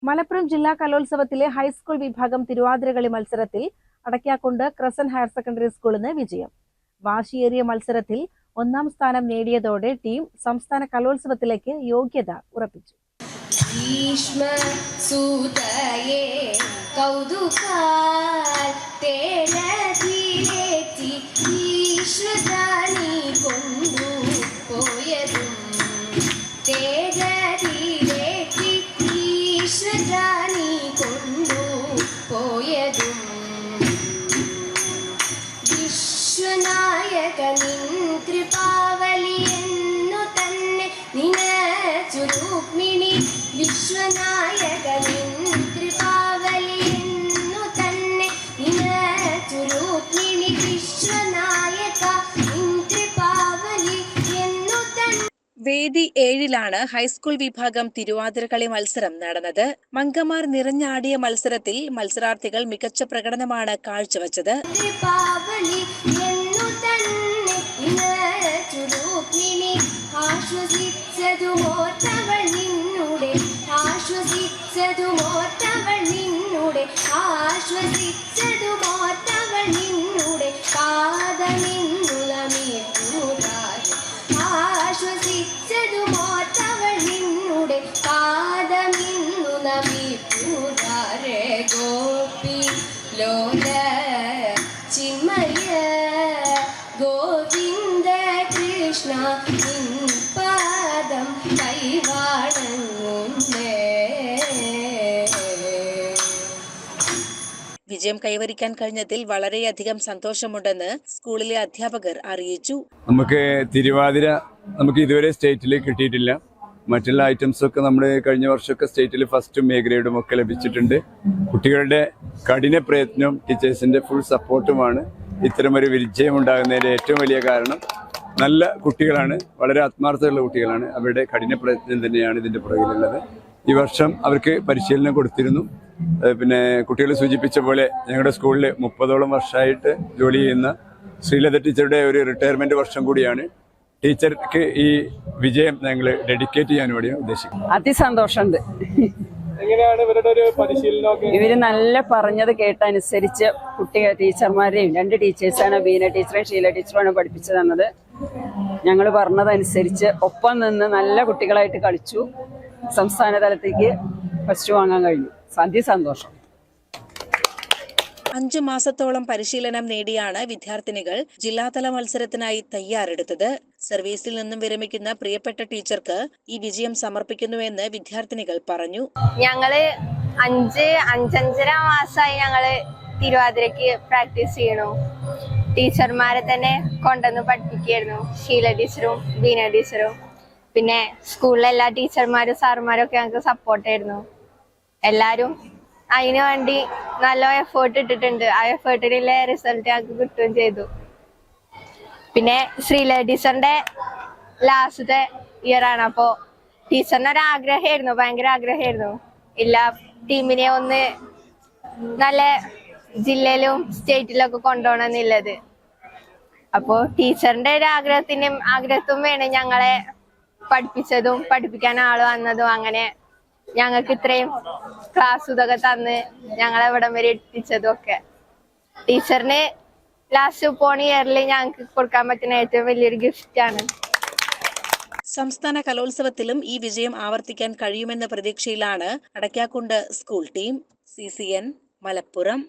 മലപ്പുറം ജില്ലാ കലോത്സവത്തിലെ ഹൈസ്കൂൾ വിഭാഗം തിരുവാതിരകളി മത്സരത്തിൽ അടയ്ക്കാക്കുണ്ട് ക്രസന്റ് ഹയർ സെക്കൻഡറി സ്കൂളിന് വിജയം. വാശിയേറിയ മത്സരത്തിൽ ഒന്നാം സ്ഥാനം നേടിയതോടെ ടീം സംസ്ഥാന കലോത്സവത്തിലേക്ക് യോഗ്യത ഉറപ്പിച്ചു. കൃപാവലിയെന്നു തന്നെ നിനച്ചു രുക്മിണി വിശ്വനായകനിൻ കൃപാവലിയെന്നു തന്നെ നിനച്ചു രുക്മിണി വിശ്വനായക കൃപാവലി എന്നു തന്നെ. വേദി 7-ലാണ് ഹൈസ്കൂൾ വിഭാഗം തിരുവാതിരകളി മത്സരം നടന്നത്. മങ്കമാർ നിറഞ്ഞാടിയ മത്സരത്തിൽ മത്സരാർത്ഥികൾ മികച്ച പ്രകടനമാണ് കാഴ്ചവെച്ചത്. ആശ്വസിച്ചതുമോർത്തവൾ നിന്നുടെ ആശ്വസിച്ചതുമോർത്തവൾ നിന്നുടെ ആശ്വസിച്ചതുമോർത്തവൾ നിന്നുടെ പാദമിന്നുലമീർപ്പൂരാരെ ആശ്വസിച്ചതുമോർത്തവൾ നിന്നുടെ പാദമിന്നുലമീർപ്പൂരാരെ ഗോപി ലോല ചിന്മയ ഗോവിന്ദ കൃഷ്ണ പാദം കൈവാണങ്ങുന്നേ. വിജയം കൈവരിക്കാൻ കഴിഞ്ഞതിൽ വളരെയധികം സന്തോഷമുണ്ടെന്ന് സ്കൂളിലെ അധ്യാപകർ അറിയിച്ചു. നമുക്ക് തിരുവാതിര ഇതുവരെ സ്റ്റേറ്റിൽ കിട്ടിയിട്ടില്ല. മറ്റുള്ള ഐറ്റംസ് ഒക്കെ നമ്മൾ കഴിഞ്ഞ വർഷമൊക്കെ സ്റ്റേറ്റിൽ ഫസ്റ്റും എ ഗ്രേഡും ഒക്കെ ലഭിച്ചിട്ടുണ്ട്. കുട്ടികളുടെ കഠിന പ്രയത്നവും ടീച്ചേഴ്സിന്റെ ഫുൾ സപ്പോർട്ടുമാണ് ഇത്തരമൊരു വിജയം ഉണ്ടാകുന്നതിന്റെ ഏറ്റവും വലിയ കാരണം. നല്ല കുട്ടികളാണ്, വളരെ ആത്മാർത്ഥമുള്ള കുട്ടികളാണ്. അവരുടെ കഠിന പ്രയത്നം തന്നെയാണ് ഇതിന്റെ പുറകിലുള്ളത്. ഈ വർഷം അവർക്ക് പരിശീലനം കൊടുത്തിരുന്നു. പിന്നെ കുട്ടികൾ സൂചിപ്പിച്ച പോലെ ഞങ്ങളുടെ സ്കൂളിൽ 30ഓളം വർഷമായിട്ട് ജോലി ചെയ്യുന്ന ശ്രീലത ടീച്ചറുടെ ഒരു റിട്ടയർമെന്റ് വർഷം കൂടിയാണ്. ടീച്ചർക്ക് ഈ വിജയം ഞങ്ങൾ ഡെഡിക്കേറ്റ് ചെയ്യാൻ വേണ്ടിയാണ് ഉദ്ദേശിക്കുന്നത്. അതിസന്തോഷമുണ്ട്. ഇവര് നല്ല പറഞ്ഞത് കേട്ടനുസരിച്ച് ടീച്ചർമാരെയും 2 ടീച്ചേഴ്സാണ്, ബീന ടീച്ചറും ഷീല ടീച്ചറുമാണ് പഠിപ്പിച്ചു തന്നത്. ഞങ്ങൾ പറഞ്ഞതനുസരിച്ച് ഒപ്പം നിന്ന് നല്ല കുട്ടികളായിട്ട് കളിച്ചു. സംസ്ഥാന തലത്തേക്ക് ഫസ്റ്റ് വാങ്ങാൻ കഴിഞ്ഞു. അതിസന്തോഷം. 5 മാസത്തോളം പരിശീലനം നേടിയാണ് വിദ്യാർത്ഥിനികൾ ജില്ലാതല മത്സരത്തിനായി തയ്യാറെടുത്തത്. സർവീസിൽ നിന്നും വിരമിക്കുന്ന പ്രിയപ്പെട്ട ടീച്ചർക്ക് ഈ വിജയം സമർപ്പിക്കുന്നുവെന്ന് വിദ്യാർത്ഥിനികൾ പറഞ്ഞു. ഞങ്ങള് 5-5.5 മാസമായി ഞങ്ങള് തിരുവാതിരക്ക് പ്രാക്ടീസ് ചെയ്യണു. ടീച്ചർമാരെ തന്നെ കൊണ്ടുവന്ന് പഠിപ്പിക്കുകയായിരുന്നു. ഷീല ടീച്ചറും ബീന ടീച്ചറും പിന്നെ സ്കൂളിലെ എല്ലാ ടീച്ചർമാരും സാറുമാരും ഒക്കെ ഞങ്ങൾക്ക് സപ്പോർട്ടായിരുന്നു. എല്ലാരും അതിനു വേണ്ടി നല്ല എഫേർട്ട് ഇട്ടിട്ടുണ്ട്. ആ എഫേർട്ടിനുള്ള റിസൾട്ട് ഞങ്ങൾക്ക് കിട്ടുകയും ചെയ്തു. പിന്നെ ശ്രീല ടീച്ചറിന്റെ ലാസ്റ്റത്തെ ഇയർ ആണ്. അപ്പോ ടീച്ചറിന് ഒരു ആഗ്രഹമായിരുന്നു, ഭയങ്കര ആഗ്രഹമായിരുന്നു എല്ലാ ടീമിനെ ഒന്ന് നല്ല ജില്ലയിലും സ്റ്റേറ്റിലൊക്കെ കൊണ്ടുപോകണമെന്നുള്ളത്. അപ്പോ ടീച്ചറിന്റെ ഒരു ആഗ്രഹത്തും വേണം ഞങ്ങളെ പഠിപ്പിച്ചതും പഠിപ്പിക്കാൻ ആള് വന്നതും. അങ്ങനെ ഞങ്ങൾക്ക് ഇത്രയും ക്ലാസ് ഇതൊക്കെ തന്ന് ഞങ്ങളെ ഇവിടം വരെ എത്തിച്ചതും ഒക്കെ ടീച്ചറിന് ലാസ്റ്റ് പോണ ഇയറിൽ ഞങ്ങൾക്ക് കൊടുക്കാൻ പറ്റുന്ന ഏറ്റവും വലിയൊരു ഗിഫ്റ്റ് ആണ്. സംസ്ഥാന കലോത്സവത്തിലും ഈ വിജയം ആവർത്തിക്കാൻ കഴിയുമെന്ന പ്രതീക്ഷയിലാണ് Adakkakundu school team. CCN Malappuram.